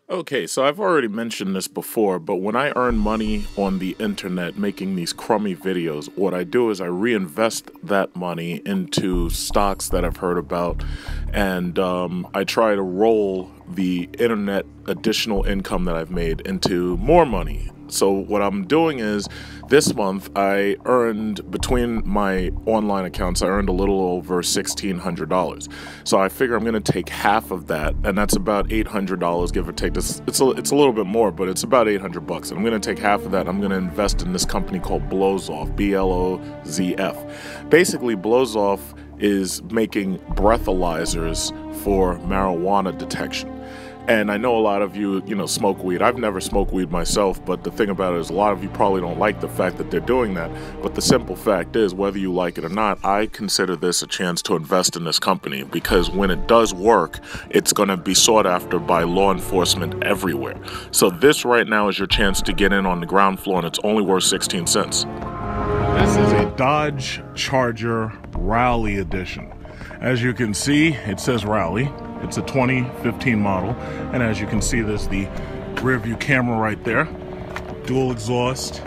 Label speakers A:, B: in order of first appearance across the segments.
A: Okay, so I've already mentioned this before, but when I earn money on the internet making these crummy videos, what I do is I reinvest that money into stocks that I've heard about, and I try to roll the internet additional income that I've made into more money. So what I'm doing is, this month I earned, between my online accounts, I earned a little over $1,600. So I figure I'm going to take half of that, and that's about $800, give or take. It's a little bit more, but it's about $800. And I'm going to take half of that. I'm going to invest in this company called BLOZF, BLOZF. Basically, BLOZF is making breathalyzers for marijuana detection. And I know a lot of you, smoke weed. I've never smoked weed myself, but the thing about it is a lot of you probably don't like the fact that they're doing that. But the simple fact is, whether you like it or not, I consider this a chance to invest in this company, because when it does work, it's going to be sought after by law enforcement everywhere. So this right now is your chance to get in on the ground floor, and it's only worth 16 cents. This is a Dodge Charger RALLYE edition. As you can see, it says RALLYE. It's a 2015 model, and as you can see, there's the rear view camera right there. Dual exhaust,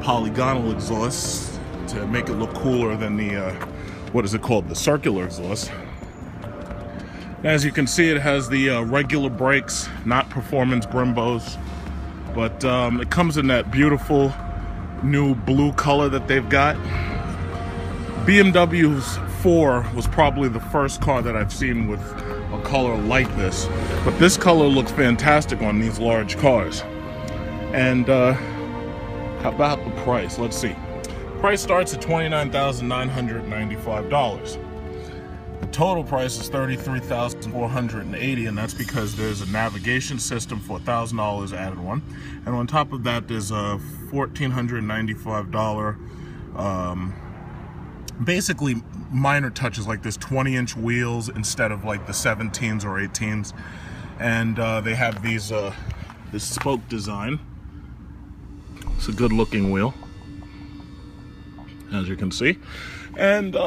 A: polygonal exhaust to make it look cooler than the, what is it called? The circular exhaust. As you can see, it has the regular brakes, not performance Brimbos, but it comes in that beautiful new blue color that they've got. BMW's 4 was probably the first car that I've seen with a color like this, but this color looks fantastic on these large cars. And how about the price? Let's see. Price starts at $29,995. The total price is $33,480, and that's because there's a navigation system for $1,000 added on, and on top of that there's a $1,495 basically minor touches, like this 20-inch wheels instead of like the 17s or 18s, and they have these this spoke design. It's a good looking wheel, as you can see. And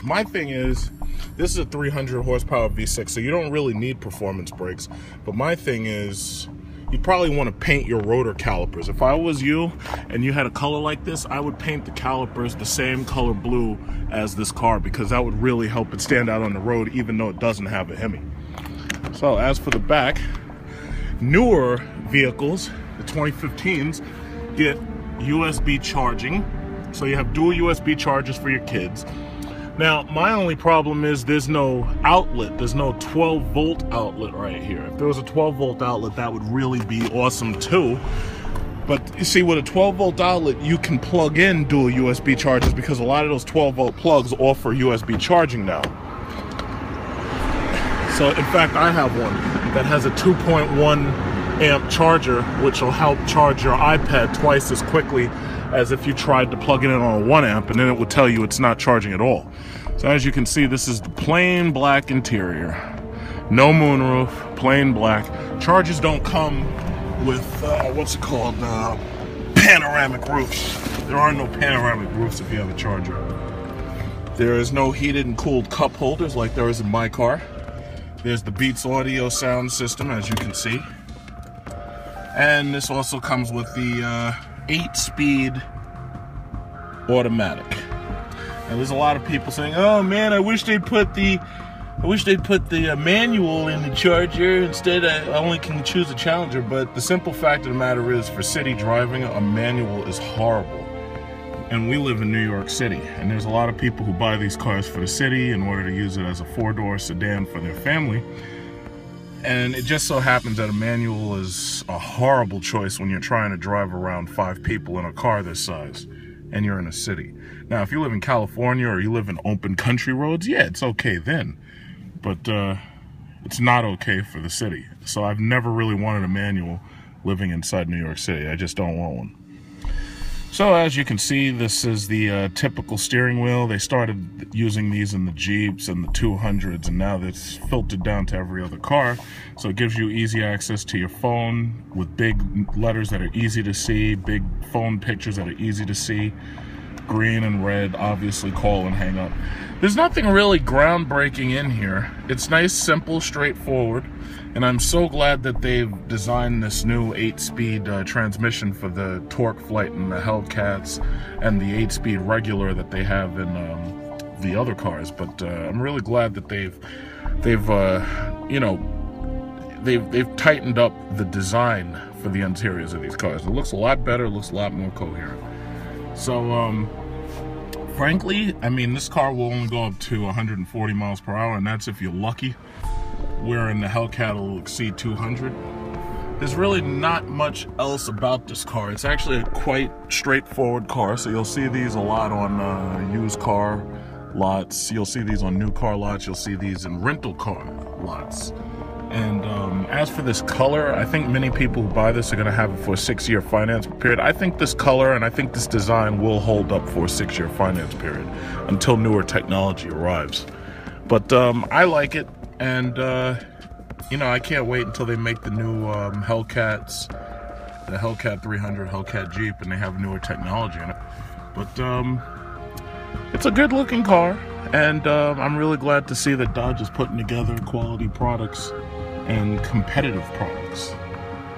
A: my thing is, this is a 300 horsepower V6, so you don't really need performance brakes, but my thing is, you probably want to paint your rotor calipers. If I was you and you had a color like this, I would paint the calipers the same color blue as this car, because that would really help it stand out on the road, even though it doesn't have a Hemi. So as for the back, newer vehicles, the 2015s, get USB charging. So you have dual USB chargers for your kids. Now, my only problem is there's no outlet. There's no 12-volt outlet right here. If there was a 12-volt outlet, that would really be awesome too. But you see, with a 12-volt outlet, you can plug in dual USB chargers, because a lot of those 12-volt plugs offer USB charging now. So, in fact, I have one that has a 2.1 amp charger, which will help charge your iPad twice as quickly as if you tried to plug it in on a 1 amp, and then it would tell you it's not charging at all. So as you can see, this is the plain black interior. No moonroof, plain black. Chargers don't come with, what's it called, panoramic roofs. There are no panoramic roofs if you have a Charger. There is no heated and cooled cup holders like there is in my car. There's the Beats audio sound system, as you can see. And this also comes with the 8-speed automatic. Now, there's a lot of people saying, "Oh man, I wish they'd put the manual in the Charger. Instead, I only can choose a Challenger." But the simple fact of the matter is, for city driving, a manual is horrible. And we live in New York City, and there's a lot of people who buy these cars for the city in order to use it as a 4-door sedan for their family. And it just so happens that a manual is a horrible choice when you're trying to drive around 5 people in a car this size and you're in a city. Now, if you live in California or you live in open country roads, yeah, it's okay then. But it's not okay for the city. So I've never really wanted a manual living inside New York City. I just don't want one. So as you can see, this is the typical steering wheel. They started using these in the Jeeps and the 200s, and now it's filtered down to every other car. So it gives you easy access to your phone with big letters that are easy to see, big phone pictures that are easy to see. green and red, obviously call and hang up. There's nothing really groundbreaking in here. It's nice, simple, straightforward, and I'm so glad that they've designed this new 8-speed transmission for the Torque Flight and the Hellcats and the 8-speed regular that they have in the other cars. But I'm really glad that they've tightened up the design for the interiors of these cars. It looks a lot better, it looks a lot more coherent. So frankly, I mean, this car will only go up to 140 miles per hour, and that's if you're lucky, wherein the Hellcat will exceed 200. There's really not much else about this car. It's actually a quite straightforward car, so you'll see these a lot on used car lots, you'll see these on new car lots, you'll see these in rental car lots. And as for this color, I think many people who buy this are going to have it for a 6-year finance period. I think this color and I think this design will hold up for a 6-year finance period until newer technology arrives. But I like it, and you know, I can't wait until they make the new Hellcats, the Hellcat 300, Hellcat Jeep, and they have newer technology in it. But it's a good looking car, and I'm really glad to see that Dodge is putting together quality products and competitive products.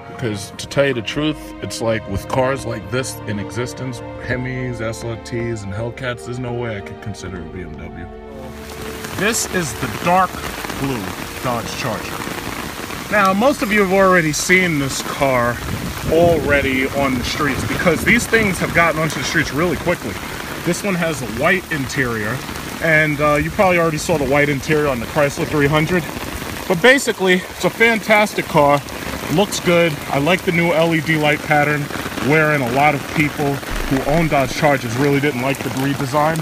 A: Because to tell you the truth, it's like with cars like this in existence, Hemis, SLTs, and Hellcats, there's no way I could consider a BMW. This is the dark blue Dodge Charger. Now, most of you have already seen this car already on the streets, because these things have gotten onto the streets really quickly. This one has a white interior, and you probably already saw the white interior on the Chrysler 300. But basically, it's a fantastic car. Looks good. I like the new LED light pattern, wherein a lot of people who own Dodge Chargers really didn't like the redesign.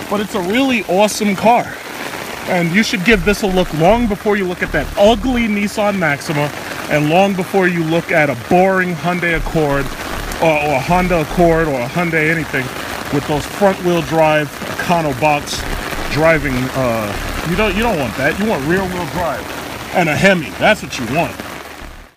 A: But it's a really awesome car. And you should give this a look long before you look at that ugly Nissan Maxima, and long before you look at a boring Hyundai Accord, or a Honda Accord, or a Hyundai anything, with those front-wheel drive, Econo box driving. You don't want that. You want rear-wheel drive. And a Hemi, that's what you want.